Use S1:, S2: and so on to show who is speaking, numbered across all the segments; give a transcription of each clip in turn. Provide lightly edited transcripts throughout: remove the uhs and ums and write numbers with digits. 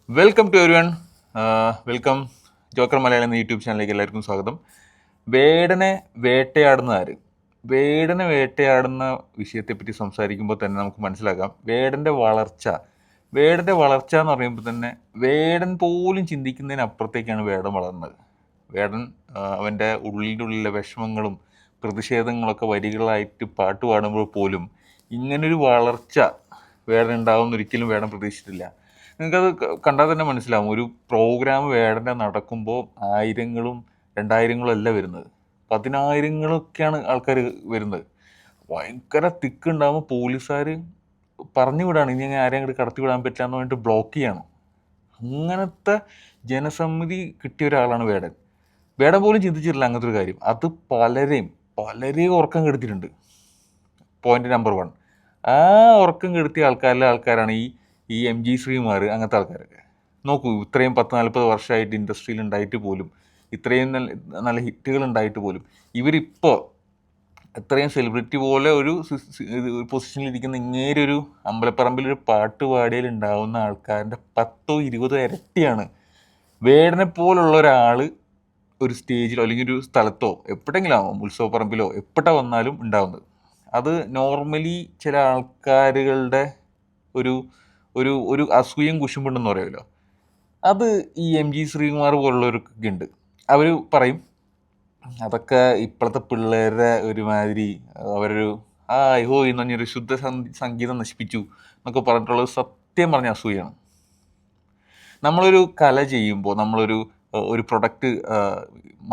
S1: Welcome to everyone. Welcome joker Malayalam എന്ന YouTube ചാനലിലേക്ക് എല്ലാവർക്കും സ്വാഗതം. വേടനെ വേട്ടയാടുന്ന ആര്? വേടനെ വേട്ടയാടുന്ന വിഷയത്തെപ്പറ്റി സംസാരിക്കുമ്പോൾ തന്നെ നമുക്ക് മനസ്സിലാക്കാം വേടൻ്റെ വളർച്ച എന്ന് പറയുമ്പോൾ തന്നെ വേടൻ പോലും ചിന്തിക്കുന്നതിനപ്പുറത്തേക്കാണ് വേടൻ വളർന്നത്. വേടൻ അവൻ്റെ ഉള്ളിലെ വിഷമങ്ങളും പ്രതിഷേധങ്ങളൊക്കെ വരികളായിട്ട് പാട്ട് പാടുമ്പോൾ പോലും ഇങ്ങനൊരു വളർച്ച വേടൻ ഉണ്ടാവുമെന്ന് ഒരിക്കലും വേടൻ പ്രതീക്ഷിച്ചിട്ടില്ല. നിങ്ങൾക്കത് കണ്ടാൽ തന്നെ മനസ്സിലാവും. ഒരു പ്രോഗ്രാം വേടൻ്റെ നടക്കുമ്പോൾ ആയിരങ്ങളും രണ്ടായിരങ്ങളും അല്ല വരുന്നത്, പതിനായിരങ്ങളൊക്കെയാണ് ആൾക്കാർ വരുന്നത്. ഭയങ്കര തിക്കുണ്ടാകുമ്പോൾ പോലീസുകാർ പറഞ്ഞു വിടാണ്, ഇനി അങ്ങനെ ആരെയും അങ്ങോട്ട് കടത്തി വിടാൻ പറ്റില്ല എന്ന് പറഞ്ഞിട്ട് ബ്ലോക്ക് ചെയ്യാണ്. അങ്ങനത്തെ ജനസമ്മതി കിട്ടിയ ഒരാളാണ് വേടൻ. വേടൻ പോലും ചിന്തിച്ചിട്ടില്ല അങ്ങനത്തെ ഒരു കാര്യം. അത് പലരെയും ഉറക്കം കെടുത്തിയിട്ടുണ്ട്. പോയിന്റ് നമ്പർ 1, ആ ഉറക്കം കെടുത്തിയ ആൾക്കാരാണ് ഈ എം ജി ശ്രീകുമാർ, അങ്ങനത്തെ ആൾക്കാരൊക്കെ. നോക്കൂ, ഇത്രയും 10-40 വർഷമായിട്ട് ഇൻഡസ്ട്രിയിൽ ഉണ്ടായിട്ട് പോലും, ഇത്രയും നല്ല ഹിറ്റുകൾ ഉണ്ടായിട്ട് പോലും, ഇവരിപ്പോൾ ഇത്രയും സെലിബ്രിറ്റി പോലെ ഒരു പൊസിഷനിലിരിക്കുന്ന ഇങ്ങേരൊരു അമ്പലപ്പറമ്പിലൊരു പാട്ട് പാടിയാൽ ഉണ്ടാവുന്ന ആൾക്കാരുടെ 10-20 ഇരട്ടിയാണ് വേടനെ പോലുള്ള ഒരാൾ ഒരു സ്റ്റേജിലോ അല്ലെങ്കിൽ ഒരു സ്ഥലത്തോ എപ്പോഴെങ്കിലും ആവാം, ഉത്സവപ്പറമ്പിലോ എപ്പോഴ വന്നാലും ഉണ്ടാവുന്നത്. അത് നോർമലി ചില ആൾക്കാരുകളുടെ ഒരു ഒരു ഒരു അസൂയം കുശുമ്പുണ്ടെന്ന് പറയുമല്ലോ, അത് ഈ എം ജി ശ്രീകുമാർ പോലുള്ളവർക്കൊക്കെ ഉണ്ട്. അവർ പറയും അതൊക്കെ ഇപ്പോഴത്തെ പിള്ളേരുടെ ഒരുമാതിരി, അവരൊരു ഹോ എന്ന് പറഞ്ഞൊരു ശുദ്ധ സംഗീതം നശിപ്പിച്ചു എന്നൊക്കെ പറഞ്ഞിട്ടുള്ളത് സത്യം പറഞ്ഞ അസൂയാണ്. നമ്മളൊരു കല ചെയ്യുമ്പോൾ, ഒരു പ്രൊഡക്റ്റ്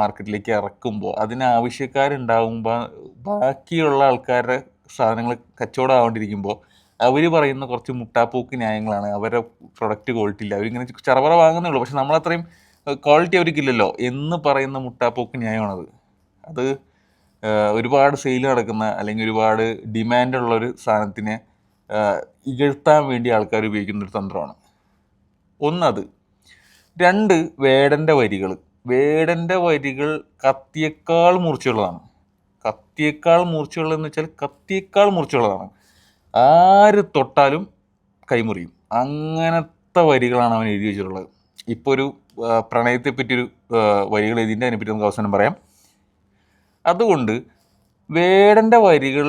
S1: മാർക്കറ്റിലേക്ക് ഇറക്കുമ്പോൾ അതിന് ആവശ്യക്കാരുണ്ടാകുമ്പോൾ, ബാക്കിയുള്ള ആൾക്കാരുടെ സാധനങ്ങൾ കച്ചവടം ആവാണ്ടിരിക്കുമ്പോൾ അവർ പറയുന്ന കുറച്ച് മുട്ടാപ്പോക്ക് ന്യായങ്ങളാണ്. അവരുടെ പ്രൊഡക്റ്റ് ക്വാളിറ്റി ഇല്ല, അവരിങ്ങനെ ചറപറ വാങ്ങുന്നേ ഉള്ളൂ, പക്ഷെ നമ്മളത്രയും ക്വാളിറ്റി അവർക്കില്ലല്ലോ എന്ന് പറയുന്ന മുട്ടാപ്പോക്ക് ന്യായമാണത്. അത് ഒരുപാട് സെയിൽ നടക്കുന്ന അല്ലെങ്കിൽ ഒരുപാട് ഡിമാൻഡുള്ളൊരു സാധനത്തിനെ ഇകഴ്ത്താൻ വേണ്ടി ആൾക്കാർ ഉപയോഗിക്കുന്നൊരു തന്ത്രമാണ്. ഒന്നത്. 2, വേടൻ്റെ വരികൾ കത്തിയേക്കാൾ മൂർച്ചയുള്ളതാണ്. കത്തിയേക്കാൾ മൂർച്ചയുള്ളതാണ്. ആര് തൊട്ടാലും കൈമുറിയും. അങ്ങനത്തെ വരികളാണ് അവൻ എഴുതി വെച്ചിട്ടുള്ളത്. ഇപ്പോൾ ഒരു പ്രണയത്തെ പറ്റിയൊരു വരികൾ എഴുതിൻ്റെ, അതിനെപ്പറ്റി നമുക്ക് അവസാനം പറയാം. അതുകൊണ്ട് വേടൻ്റെ വരികൾ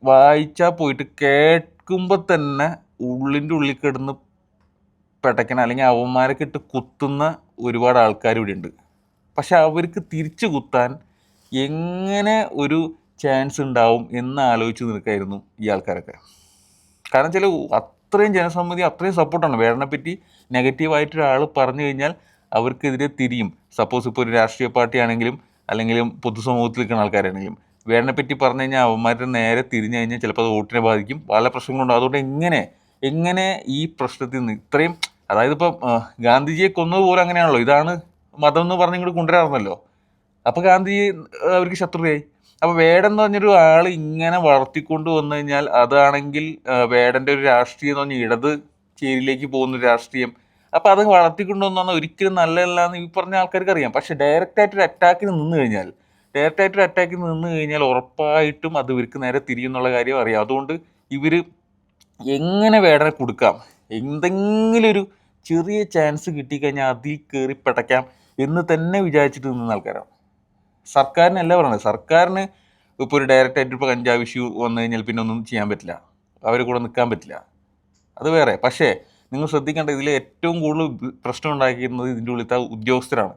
S1: വായിച്ചാൽ പോയിട്ട് കേൾക്കുമ്പോൾ തന്നെ ഉള്ളിൻ്റെ ഉള്ളിൽ കിടന്ന് പെട്ടയ്ക്കണ അല്ലെങ്കിൽ അവന്മാരൊക്കെ ഇട്ട് കുത്തുന്ന ഒരുപാട് ആൾക്കാർ ഇവിടെ ഉണ്ട്. പക്ഷെ അവർക്ക് തിരിച്ചു കുത്താൻ എങ്ങനെ ഒരു ചാൻസ് ഉണ്ടാവും എന്ന് ആലോചിച്ച് നിൽക്കായിരുന്നു ഈ ആൾക്കാരൊക്കെ. കാരണം ചില അത്രയും ജനസമ്മതി, അത്രയും സപ്പോർട്ടാണ് വേടനെ പറ്റി. നെഗറ്റീവായിട്ടൊരാൾ പറഞ്ഞു കഴിഞ്ഞാൽ അവർക്കെതിരെ തിരിയും. സപ്പോസ് ഇപ്പോൾ ഒരു രാഷ്ട്രീയ പാർട്ടി ആണെങ്കിലും അല്ലെങ്കിലും പൊതുസമൂഹത്തിൽ നിൽക്കുന്ന ആൾക്കാരാണെങ്കിലും വേടനെ പറ്റി പറഞ്ഞു കഴിഞ്ഞാൽ അവന്മാരുടെ നേരെ തിരിഞ്ഞു കഴിഞ്ഞാൽ ചിലപ്പോൾ അത് വോട്ടിനെ ബാധിക്കും, പല പ്രശ്നങ്ങളുണ്ടാകും. അതുകൊണ്ട് എങ്ങനെ ഈ പ്രശ്നത്തിൽ നിന്ന് ഇത്രയും, അതായത് ഇപ്പം ഗാന്ധിജിയെ കൊന്നതുപോലെ അങ്ങനെയാണല്ലോ, ഇതാണ് മതം എന്ന് പറഞ്ഞ് ഇങ്ങോട്ട് കൊണ്ടുവരാറുന്നല്ലോ. അപ്പോൾ ഗാന്ധിജി അവർക്ക് ശത്രുതയായി. അപ്പോൾ വേടൻ എന്ന് പറഞ്ഞൊരു ആൾ ഇങ്ങനെ വളർത്തിക്കൊണ്ട് വന്നു കഴിഞ്ഞാൽ അതാണെങ്കിൽ വേടൻ്റെ ഒരു രാഷ്ട്രീയം എന്ന് പറഞ്ഞാൽ ഇടത് ചേരിയിലേക്ക് പോകുന്നൊരു രാഷ്ട്രീയം. അപ്പോൾ അത് വളർത്തിക്കൊണ്ട് വന്നാൽ ഒരിക്കലും നല്ലതല്ല എന്ന് ഈ പറഞ്ഞ ആൾക്കാർക്ക് അറിയാം. പക്ഷേ ഡയറക്റ്റായിട്ടൊരു അറ്റാക്കിന് നിന്ന് കഴിഞ്ഞാൽ ഉറപ്പായിട്ടും അത് ഇവർക്ക് നേരെ തിരിയുന്നുള്ള കാര്യം അറിയാം. അതുകൊണ്ട് ഇവർ എങ്ങനെ വേടനെ കൊടുക്കാം, എന്തെങ്കിലും ഒരു ചെറിയ ചാൻസ് കിട്ടിക്കഴിഞ്ഞാൽ അതിൽ കയറി പിടയ്ക്കാം എന്ന് തന്നെ വിചാരിച്ചിട്ട് നിന്ന ആൾക്കാരാണ്. സർക്കാരിനല്ല പറയുന്നത്. സർക്കാരിന് ഇപ്പോൾ ഒരു ഡയറക്റ്റായിട്ട് ഇപ്പോൾ കഞ്ചാവ് ഇഷ്യൂ വന്നു കഴിഞ്ഞാൽ പിന്നെ ഒന്നും ചെയ്യാൻ പറ്റില്ല, അവരെ കൂടെ നിൽക്കാൻ പറ്റില്ല, അത് വേറെ. പക്ഷേ നിങ്ങൾ ശ്രദ്ധിക്കേണ്ട, ഇതിൽ ഏറ്റവും കൂടുതൽ പ്രശ്നം ഉണ്ടാക്കിയിരുന്നത് ഇതിൻ്റെ ഉള്ളിലത്തെ ഉദ്യോഗസ്ഥരാണ്.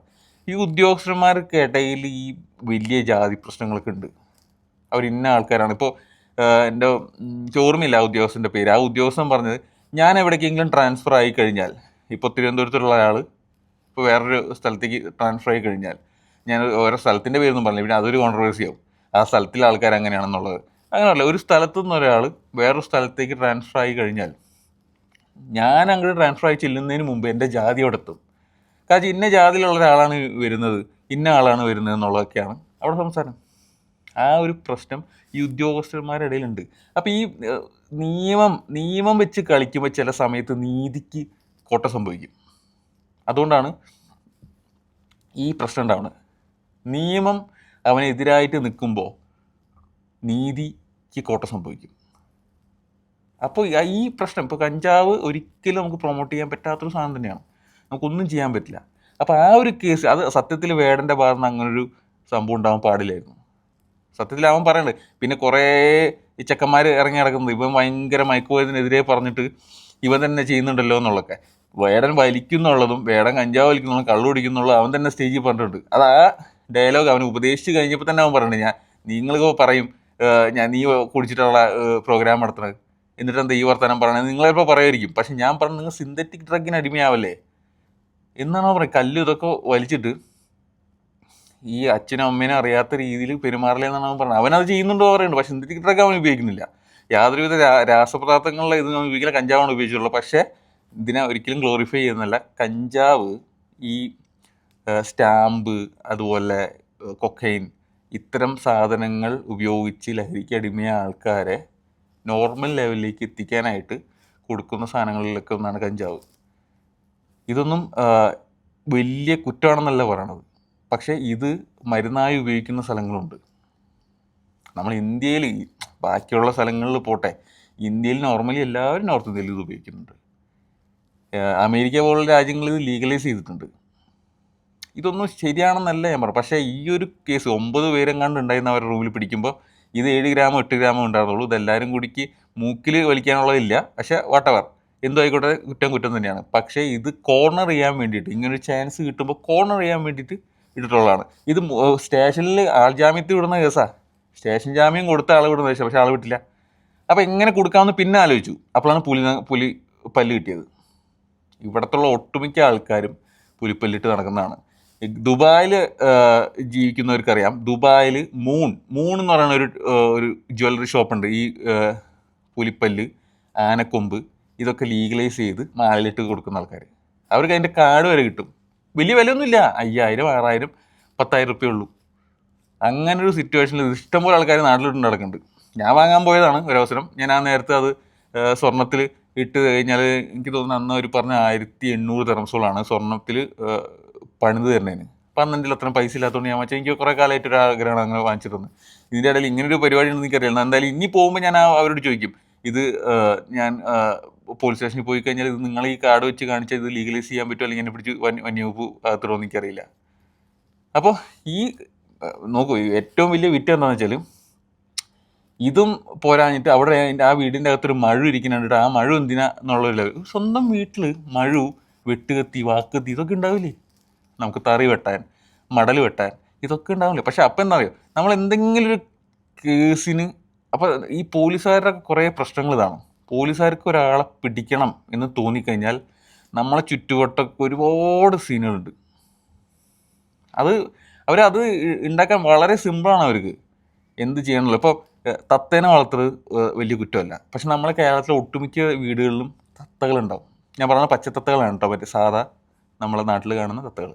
S1: ഈ ഉദ്യോഗസ്ഥന്മാർക്ക് ഇടയിൽ ഈ വലിയ ജാതി പ്രശ്നങ്ങളൊക്കെ ഉണ്ട്. അവർ ഇന്ന ആൾക്കാരാണ്. ഇപ്പോൾ എൻ്റെ ഓർമ്മയില്ല ആ ഉദ്യോഗസ്ഥൻ്റെ പേര്. ആ ഉദ്യോഗസ്ഥൻ പറഞ്ഞത്, ഞാൻ എവിടേക്കെങ്കിലും ട്രാൻസ്ഫർ ആയി കഴിഞ്ഞാൽ, ഇപ്പോൾ തിരുവനന്തപുരത്തുള്ള ആൾ ഇപ്പോൾ വേറൊരു സ്ഥലത്തേക്ക് ട്രാൻസ്ഫർ ആയി കഴിഞ്ഞാൽ, ഞാൻ ഓരോ സ്ഥലത്തിൻ്റെ പേരൊന്നും പറഞ്ഞില്ല, പിന്നെ അതൊരു കോൺട്രവേഴ്സി ആവും, ആ സ്ഥലത്തിലെ ആൾക്കാർ അങ്ങനെയാണെന്നുള്ളത്. അങ്ങനെയല്ല, ഒരു സ്ഥലത്തു നിന്ന് ഒരാൾ വേറൊരു സ്ഥലത്തേക്ക് ട്രാൻസ്ഫർ ആയി കഴിഞ്ഞാൽ ഞാൻ അങ്ങോട്ട് ട്രാൻസ്ഫർ ആയി ചെല്ലുന്നതിന് മുമ്പ് എൻ്റെ ജാതി അവിടെ എത്തും. കാരണം ഇന്ന ജാതിയിലുള്ള ഒരാളാണ് വരുന്നത്, ഇന്ന ആളാണ് വരുന്നത് എന്നുള്ളതൊക്കെയാണ് അവിടെ സംസാരം. ആ ഒരു പ്രശ്നം ഈ ഉദ്യോഗസ്ഥന്മാരുടെ ഇടയിലുണ്ട്. അപ്പം ഈ നിയമം വെച്ച് കളിക്കുമ്പോൾ ചില സമയത്ത് നീതിക്ക് കോട്ടം സംഭവിക്കും. അതുകൊണ്ടാണ് ഈ പ്രശ്നം ഉണ്ടാവുന്നത്. നിയമം അവനെതിരായിട്ട് നിൽക്കുമ്പോൾ നീതിക്ക് കോട്ടം സംഭവിക്കും. അപ്പോൾ ഈ പ്രശ്നം, ഇപ്പോൾ കഞ്ചാവ് ഒരിക്കലും നമുക്ക് പ്രൊമോട്ട് ചെയ്യാൻ പറ്റാത്തൊരു സാധനം തന്നെയാണ്. നമുക്കൊന്നും ചെയ്യാൻ പറ്റില്ല. അപ്പോൾ ആ ഒരു കേസ് അത് സത്യത്തിൽ വേടൻ്റെ ഭാഗത്ത് നിന്ന് അങ്ങനൊരു സംഭവം ഉണ്ടാകാൻ പാടില്ലായിരുന്നു. സത്യത്തിൽ അവൻ പറയുന്നുണ്ട്. പിന്നെ കുറേ ഈ ചെക്കന്മാർ ഇറങ്ങി നടക്കുന്നത് ഇവൻ ഭയങ്കര മയക്കുമരുന്നിനെതിരെ പറഞ്ഞിട്ട് ഇവൻ തന്നെ ചെയ്യുന്നുണ്ടല്ലോ എന്നുള്ളതൊക്കെ. വേടൻ വലിക്കുന്നുള്ളതും വേടൻ കഞ്ചാവ് വലിക്കുന്നുള്ളതും കള്ളു കുടിക്കുന്നുള്ളതും അവൻ തന്നെ സ്റ്റേജിൽ പറഞ്ഞിട്ടുണ്ട്. അത് ആ ഡയലോഗ് അവൻ ഉപദേശിച്ച് കഴിഞ്ഞപ്പോൾ തന്നെ അവൻ പറയുന്നുണ്ട്, നിങ്ങളിപ്പോൾ പറയും നീ കുടിച്ചിട്ടുള്ള പ്രോഗ്രാം നടത്തുന്നത്, എന്നിട്ട് എന്താ ഈ വർത്തമാനം പറയണത്, നിങ്ങളിപ്പോൾ പറയുമായിരിക്കും. പക്ഷെ ഞാൻ പറഞ്ഞു, നിങ്ങൾ സിന്തറ്റിക് ഡ്രഗിന് അടിമയാവല്ലേ എന്നാണോ പറയുക. കല്ല് ഇതൊക്കെ വലിച്ചിട്ട് ഈ അച്ഛനും അമ്മേനും അറിയാത്ത രീതിയിൽ പെരുമാറില്ല എന്നാണ് അവൻ പറഞ്ഞത്. അവനത് ചെയ്യുന്നുണ്ടോ പറയുന്നുണ്ട്, പക്ഷെ സിന്തറ്റിക് ഡ്രഗ് അവൻ ഉപയോഗിക്കുന്നില്ല. യാതൊരുവിധ രാസപദാർത്ഥങ്ങളിലെ ഇത് ഉപയോഗിക്കില്ല, കഞ്ചാവാണ് ഉപയോഗിച്ചിട്ടുള്ളത്. പക്ഷേ ഇതിനെ ഒരിക്കലും ഗ്ലോറിഫൈ ചെയ്യുന്നില്ല. കഞ്ചാവ്, ഈ സ്റ്റാമ്പ്, അതുപോലെ കൊക്കൈൻ, ഇത്തരം സാധനങ്ങൾ ഉപയോഗിച്ച് ലഹരിക്ക് അടിമയായ ആൾക്കാരെ നോർമൽ ലെവലിലേക്ക് എത്തിക്കാനായിട്ട് കൊടുക്കുന്ന സാധനങ്ങളിലൊക്കെ ഒന്നാണ് കഞ്ചാവ്. ഇതൊന്നും വലിയ കുറ്റമാണെന്നല്ല പറയണത്, പക്ഷേ ഇത് മരുന്നായി ഉപയോഗിക്കുന്ന സ്ഥലങ്ങളുണ്ട്. നമ്മൾ ഇന്ത്യയിൽ, ബാക്കിയുള്ള സ്ഥലങ്ങളിൽ പോട്ടെ, ഇന്ത്യയിൽ നോർമലി എല്ലാവരും നോർത്ത് ഇന്ത്യയിൽ ഇത് ഉപയോഗിക്കുന്നുണ്ട്. അമേരിക്ക പോലുള്ള രാജ്യങ്ങളിൽ ഇത് ലീഗലൈസ് ചെയ്തിട്ടുണ്ട്. ഇതൊന്നും ശരിയാണെന്നല്ല ഞാൻ പറഞ്ഞു. പക്ഷേ ഈ ഒരു കേസ് 9 പേരെങ്ങാണ്ട് ഉണ്ടായിരുന്ന അവരുടെ റൂമിൽ പിടിക്കുമ്പോൾ ഇത് 7 ഗ്രാമോ 8 ഗ്രാമോ ഉണ്ടായിരുന്നുള്ളൂ. ഇതെല്ലാവരും കൂടിക്ക് മൂക്കിൽ വലിക്കാനുള്ളതില്ല. പക്ഷേ വാട്ടവർ, എന്തോ ആയിക്കോട്ടെ, കുറ്റം തന്നെയാണ്. പക്ഷേ ഇത് കോർണർ ചെയ്യാൻ വേണ്ടിയിട്ട്, ഇങ്ങനൊരു ചാൻസ് കിട്ടുമ്പോൾ കോർണർ ചെയ്യാൻ വേണ്ടിയിട്ട് ഇട്ടിട്ടുള്ളതാണ്. ഇത് സ്റ്റേഷനിൽ ആൾ ജാമ്യത്തിൽ വിടുന്ന കേസാണ്. സ്റ്റേഷൻ ജാമ്യം കൊടുത്ത ആൾ വിടുന്ന കേസാണ്, പക്ഷേ ആൾ വിട്ടില്ല. അപ്പോൾ എങ്ങനെ കൊടുക്കാമെന്ന് പിന്നെ ആലോചിച്ചു. അപ്പോഴാണ് പുലി പല്ല് കിട്ടിയത്. ഇവിടത്തുള്ള ഒട്ടുമിക്ക ആൾക്കാരും പുലിപ്പല്ലിട്ട് നടക്കുന്നതാണ്. ദുബായിൽ ജീവിക്കുന്നവർക്കറിയാം, ദുബായിൽ മൂൺ എന്ന് പറയുന്ന ഒരു ജ്വല്ലറി ഷോപ്പുണ്ട്. ഈ പുലിപ്പല്ല്, ആനക്കൊമ്പ് ഇതൊക്കെ ലീഗലൈസ് ചെയ്ത് മാലയിട്ട് കൊടുക്കുന്ന ആൾക്കാർ. അവർക്ക് അതിൻ്റെ കാർഡ് വരെ കിട്ടും. വലിയ വിലയൊന്നുമില്ല, 5000, 6000, 10,000 റുപ്യ ഉള്ളൂ. അങ്ങനൊരു സിറ്റുവേഷനിൽ ഇഷ്ടംപോലെ ആൾക്കാർ നാട്ടിലിട്ട് നടക്കുന്നുണ്ട്. ഞാൻ വാങ്ങാൻ പോയതാണ് ഒരവസരം. ഞാൻ ആ നേരത്തെ അത് സ്വർണ്ണത്തിൽ ഇട്ട് കഴിഞ്ഞാൽ എനിക്ക് തോന്നുന്നു അന്ന് അവർ പറഞ്ഞ 1800 ദിർഹംസോളാണ് സ്വർണ്ണത്തിൽ പണിത് തരുന്നതിന്. അപ്പം അന്ന് എൻ്റെ അത്രയും പൈസ ഇല്ലാത്തതുകൊണ്ട് ഞാൻ വെച്ചാൽ എനിക്ക് കുറേ കാലമായിട്ട് ഒരു ആഗ്രഹമാണ് അങ്ങനെ വാങ്ങിച്ചിരുന്നത്. ഇതിൻ്റെ ഇടയിൽ ഇങ്ങനൊരു പരിപാടി ഉണ്ടെന്ന് എനിക്കറിയില്ല. എന്തായാലും ഇനി പോകുമ്പോൾ ഞാൻ അവരോട് ചോദിക്കും, ഇത് ഞാൻ പോലീസ് സ്റ്റേഷനിൽ പോയി കഴിഞ്ഞാൽ ഇത് നിങ്ങൾ ഈ കാർഡ് വെച്ച് കാണിച്ചാൽ ഇത് ലീഗലൈസ് ചെയ്യാൻ പറ്റുമോ, അല്ലെങ്കിൽ എന്നെ പിടിച്ച് വന്യവകുപ്പ് അകത്തിടുമോ എന്ന് എനിക്കറിയില്ല. അപ്പോൾ ഈ നോക്കൂ, ഏറ്റവും വലിയ വിറ്റ് എന്താണെന്ന് വെച്ചാൽ, ഇതും പോരാഞ്ഞിട്ട് അവിടെ ആ വീടിൻ്റെ അകത്തൊരു മഴ ഇരിക്കുന്നുണ്ട്. ആ മഴ എന്തിനാ എന്നുള്ളൊരു ലെവൽ. സ്വന്തം വീട്ടിൽ മഴ, വെട്ടുകത്തി, വാക്കത്തി ഇതൊക്കെ ഉണ്ടാവില്ലേ, നമുക്ക് തറി വെട്ടാൻ, മടൽ വെട്ടാൻ, ഇതൊക്കെ ഉണ്ടാവില്ലേ. പക്ഷെ അപ്പം എന്താ പറയുക, നമ്മൾ എന്തെങ്കിലും ഒരു കേസിന്, അപ്പോൾ ഈ പോലീസുകാരുടെ കുറേ പ്രശ്നങ്ങൾ ഇതാണ്. പോലീസുകാർക്ക് ഒരാളെ പിടിക്കണം എന്ന് തോന്നിക്കഴിഞ്ഞാൽ നമ്മളെ ചുറ്റുവട്ടമൊക്കെ ഒരുപാട് സീനുകളുണ്ട്. അവരത് ഉണ്ടാക്കാൻ വളരെ സിമ്പിളാണ് അവർക്ക്. എന്ത് ചെയ്യണമല്ലോ. ഇപ്പോൾ തത്തേനെ വളർത്തുന്നത് വലിയ കുറ്റമല്ല. പക്ഷെ നമ്മളെ കേരളത്തിലെ ഒട്ടുമിക്ക വീടുകളിലും തത്തകളുണ്ടാവും. ഞാൻ പറഞ്ഞ പച്ചത്തത്തകളാണ് കേട്ടോ, മറ്റേ സാധാ നമ്മളെ നാട്ടിൽ കാണുന്ന തത്തകൾ.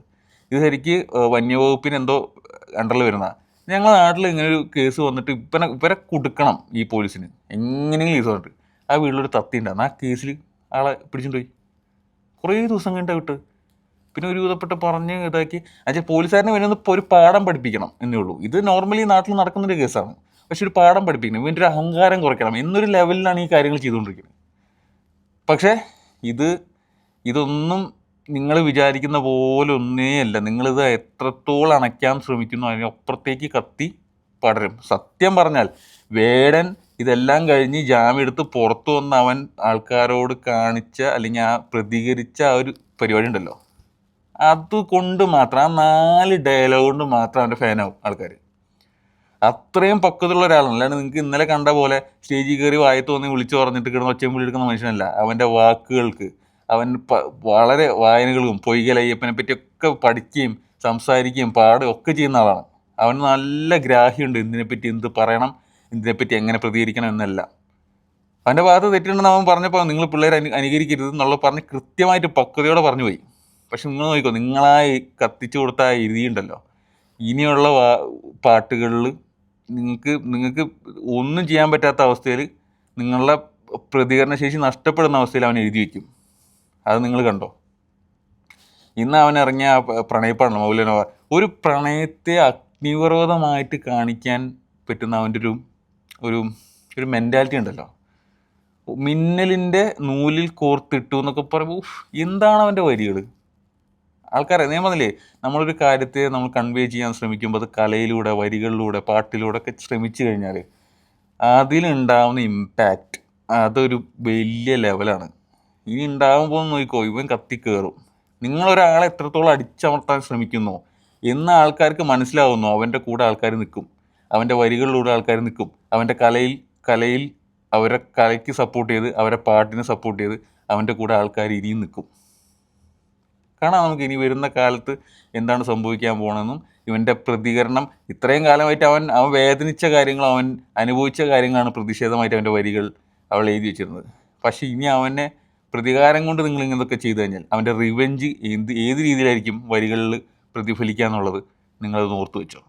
S1: ഇത് ശരിക്ക് വന്യവകുപ്പിന് എന്തോ അണ്ടറിൽ വരുന്നതാണ്. ഞങ്ങളുടെ നാട്ടിൽ ഇങ്ങനൊരു കേസ് വന്നിട്ട് ഇവരെ കൊടുക്കണം ഈ പോലീസിന്, എങ്ങനെയെങ്കിലും കേസ് വന്നിട്ട്. ആ വീട്ടിലൊരു തത്തി ഉണ്ടായിരുന്നു. ആ കേസിൽ ആളെ പിടിച്ചിട്ട് പോയി. കുറേ ദിവസം കഴിഞ്ഞിട്ട് വിട്ട്. പിന്നെ ഒരു വിധപ്പെട്ട് പറഞ്ഞ് ഇതാക്കി. എന്നുവെച്ചാൽ പോലീസുകാരനെ വേണമെന്ന് ഇപ്പോൾ ഒരു പാഠം പഠിപ്പിക്കണം എന്നേ ഉള്ളൂ. ഇത് നോർമലി നാട്ടിൽ നടക്കുന്നൊരു കേസാണ്. പക്ഷെ ഒരു പാഠം പഠിപ്പിക്കണം, ഇവൻ്റെ ഒരു അഹങ്കാരം കുറയ്ക്കണം എന്നൊരു ലെവലിലാണ് ഈ കാര്യങ്ങൾ ചെയ്തുകൊണ്ടിരിക്കുന്നത്. പക്ഷേ ഇതൊന്നും നിങ്ങൾ വിചാരിക്കുന്ന പോലെ ഒന്നേ അല്ല. നിങ്ങളിത് എത്രത്തോളം അണയ്ക്കാൻ ശ്രമിക്കുന്നു അതിനപ്പുറത്തേക്ക് കത്തി പടരും. സത്യം പറഞ്ഞാൽ വേടൻ ഇതെല്ലാം കഴിഞ്ഞ് ജാമ്യം എടുത്ത് പുറത്തു വന്ന് അവൻ ആൾക്കാരോട് കാണിച്ച, അല്ലെങ്കിൽ ആ പ്രതികരിച്ച ആ ഒരു പരിപാടി ഉണ്ടല്ലോ, അതുകൊണ്ട് മാത്രം, ആ 4 ഡയലോഗ് കൊണ്ട് മാത്രം അവൻ്റെ ഫാനാവും ആൾക്കാർ. അത്രയും പക്വതയുള്ള ഒരാളാണ്. അല്ലാണ്ട് നിങ്ങൾക്ക് ഇന്നലെ കണ്ട പോലെ സ്റ്റേജിൽ കയറി വായി തോന്നി വിളിച്ചു പറഞ്ഞിട്ട് കിടന്ന് ഒച്ചയും വിളി എടുക്കുന്ന മനുഷ്യനല്ല. അവൻ്റെ വാക്കുകൾക്ക്, അവൻ വളരെ വായനകളും പൊയ്കലയ്യപ്പനെ പറ്റിയൊക്കെ പഠിക്കുകയും സംസാരിക്കുകയും പാടുകയും ഒക്കെ ചെയ്യുന്ന ആളാണ്. അവന് നല്ല ഗ്രാഹ്യമുണ്ട് ഇതിനെപ്പറ്റി എന്ത് പറയണം, ഇതിനെപ്പറ്റി എങ്ങനെ പ്രതികരിക്കണം എന്നല്ല. അവൻ്റെ ഭാഗത്ത് തെറ്റുണ്ടെന്ന് അവൻ പറഞ്ഞപ്പോൾ നിങ്ങൾ പിള്ളേരെ അനുകരിക്കരുത് എന്നുള്ള പറഞ്ഞ് കൃത്യമായിട്ട് പക്വതയോടെ പറഞ്ഞു പോയി. പക്ഷെ നിങ്ങൾ നോക്കിക്കോ, നിങ്ങളായി കത്തിച്ചു കൊടുത്ത ആ ഇരിയുണ്ടല്ലോ, ഇനിയുള്ള പാട്ടുകളിൽ നിങ്ങൾക്ക് ഒന്നും ചെയ്യാൻ പറ്റാത്ത അവസ്ഥയിൽ, നിങ്ങളുടെ പ്രതികരണശേഷി നഷ്ടപ്പെടുന്ന അവസ്ഥയിൽ അവൻ എഴുതി വയ്ക്കും. അത് നിങ്ങൾ കണ്ടോ? ഇന്ന് അവൻ ഇറങ്ങിയ പ്രണയപ്പാടണം മൗലനോവ, ഒരു പ്രണയത്തെ അഗ്നിപർവ്വതമായിട്ട് കാണിക്കാൻ പറ്റുന്ന അവൻ്റെ ഒരു മെൻറ്റാലിറ്റി ഉണ്ടല്ലോ. മിന്നലിൻ്റെ നൂലിൽ കോർത്തിട്ടു എന്നൊക്കെ പറയുമ്പോൾ എന്താണ് അവൻ്റെ വരികൾ. ആൾക്കാരെ ഞാൻ പറഞ്ഞില്ലേ, നമ്മളൊരു കാര്യത്തെ നമ്മൾ കൺവേ ചെയ്യാൻ ശ്രമിക്കുമ്പോൾ അത് കലയിലൂടെ, വരികളിലൂടെ, പാട്ടിലൂടെ ഒക്കെ ശ്രമിച്ചു കഴിഞ്ഞാൽ അതിലുണ്ടാവുന്ന ഇമ്പാക്റ്റ് അതൊരു വലിയ ലെവലാണ്. ഇനി ഉണ്ടാകുമ്പോൾ നോക്കിക്കോ, ഇവൻ കത്തിക്കയറും. നിങ്ങളൊരാളെ എത്രത്തോളം അടിച്ചമർത്താൻ ശ്രമിക്കുന്നോ എന്ന് ആൾക്കാർക്ക് മനസ്സിലാവുന്നു, അവൻ്റെ കൂടെ ആൾക്കാർ നിൽക്കും, അവൻ്റെ വരികളിലൂടെ ആൾക്കാർ നിൽക്കും, അവൻ്റെ കലയിൽ അവരെ കലയ്ക്ക് സപ്പോർട്ട് ചെയ്ത്, അവരെ പാട്ടിനെ സപ്പോർട്ട് ചെയ്ത് അവൻ്റെ കൂടെ ആൾക്കാർ ഇനിയും നിൽക്കും. കാണാം നമുക്ക് ഇനി വരുന്ന കാലത്ത് എന്താണ് സംഭവിക്കാൻ പോകണമെന്നും ഇവൻ്റെ പ്രതികരണം. ഇത്രയും കാലമായിട്ട് അവൻ വേദനിച്ച കാര്യങ്ങൾ, അവൻ അനുഭവിച്ച കാര്യങ്ങളാണ് പ്രതിഷേധമായിട്ട് അവൻ്റെ വരികൾ അവൾ എഴുതി വെച്ചിരുന്നത്. പക്ഷേ ഇനി അവനെ പ്രതികാരം കൊണ്ട് നിങ്ങൾ ഇങ്ങനെയൊക്കെ ചെയ്തു കഴിഞ്ഞാൽ അവൻ്റെ റിവെഞ്ച് ഏത് രീതിയിലായിരിക്കും വരികളിൽ പ്രതിഫലിക്കുക എന്നുള്ളത് നിങ്ങളത് ഓർത്ത് വെച്ചോ.